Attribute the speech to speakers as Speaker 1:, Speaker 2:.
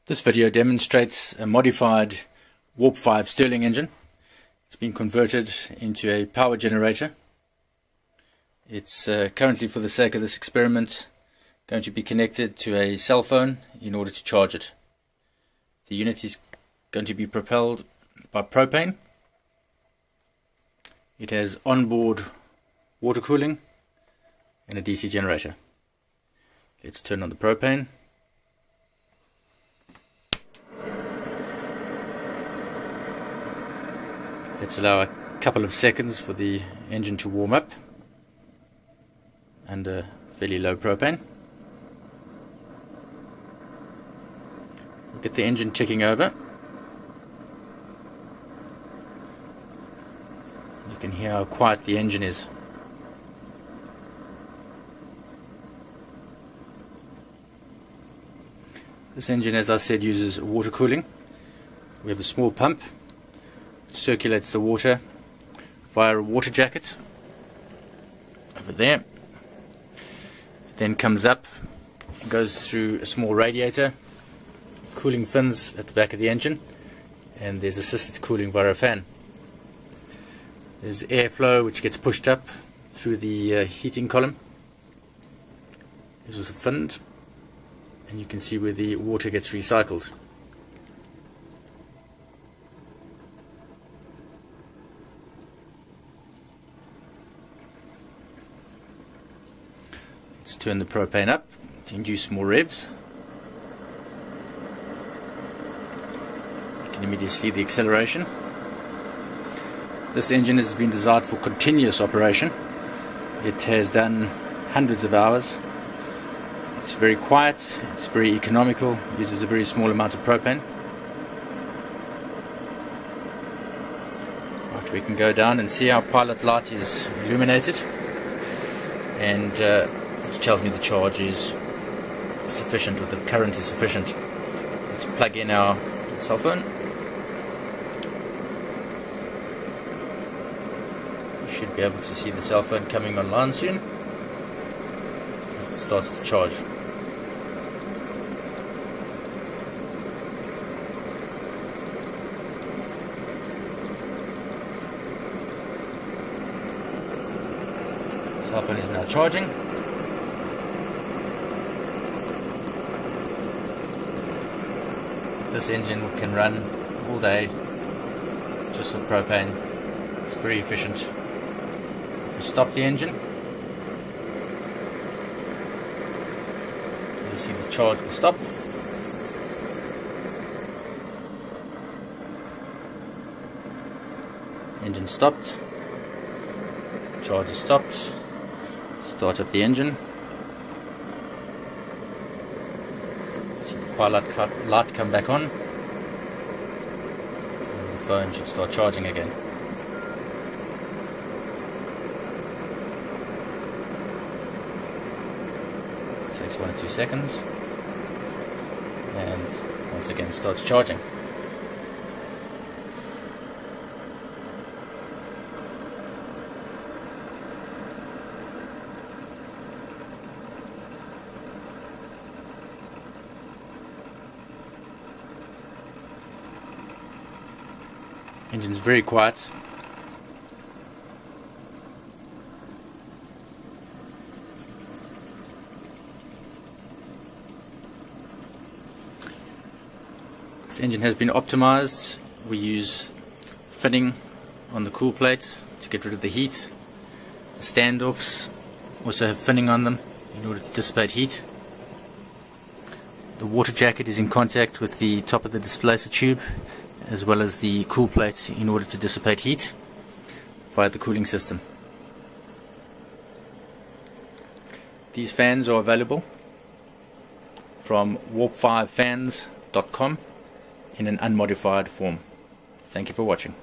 Speaker 1: This video demonstrates a modified Warp 5 Stirling engine. It's been converted into a power generator. It's currently, for the sake of this experiment, going to be connected to a cell phone in order to charge it. The unit is going to be propelled by propane. It has onboard water cooling and a DC generator. Let's turn on the propane. Let's allow a couple of seconds for the engine to warm up under fairly low propane. We'll get the engine ticking over. You can hear how quiet the engine is. This engine, as I said, uses water cooling. We have a small pump. Circulates the water via a water jacket over there. It then comes up and goes through a small radiator, cooling fins at the back of the engine, and there's assisted cooling via a fan. There's airflow which gets pushed up through the heating column. This is a fin, and you can see where the water gets recycled. Let's turn the propane up to induce more revs. You can immediately see the acceleration. This engine has been designed for continuous operation. It has done hundreds of hours. It's very quiet, it's very economical, uses a very small amount of propane. Right, we can go down and see our pilot light is illuminated, and which tells me the charge is sufficient, or the current is sufficient. Let's plug in our cell phone. You should be able to see the cell phone coming online soon as it starts to charge. Cell phone is now charging. This engine can run all day just on propane. It's very efficient. If we stop the engine, you see the charge will stop. Engine stopped. Charge is stopped. Start up the engine. Light come back on, and the phone should start charging again. It takes 1 or 2 seconds, and once again starts charging. Engine's very quiet. This engine has been optimized. We use finning on the cool plate to get rid of the heat. The standoffs also have finning on them in order to dissipate heat. The water jacket is in contact with the top of the displacer tube, as well as the cool plate, in order to dissipate heat via the cooling system. These fans are available from warp5fans.com in an unmodified form. Thank you for watching.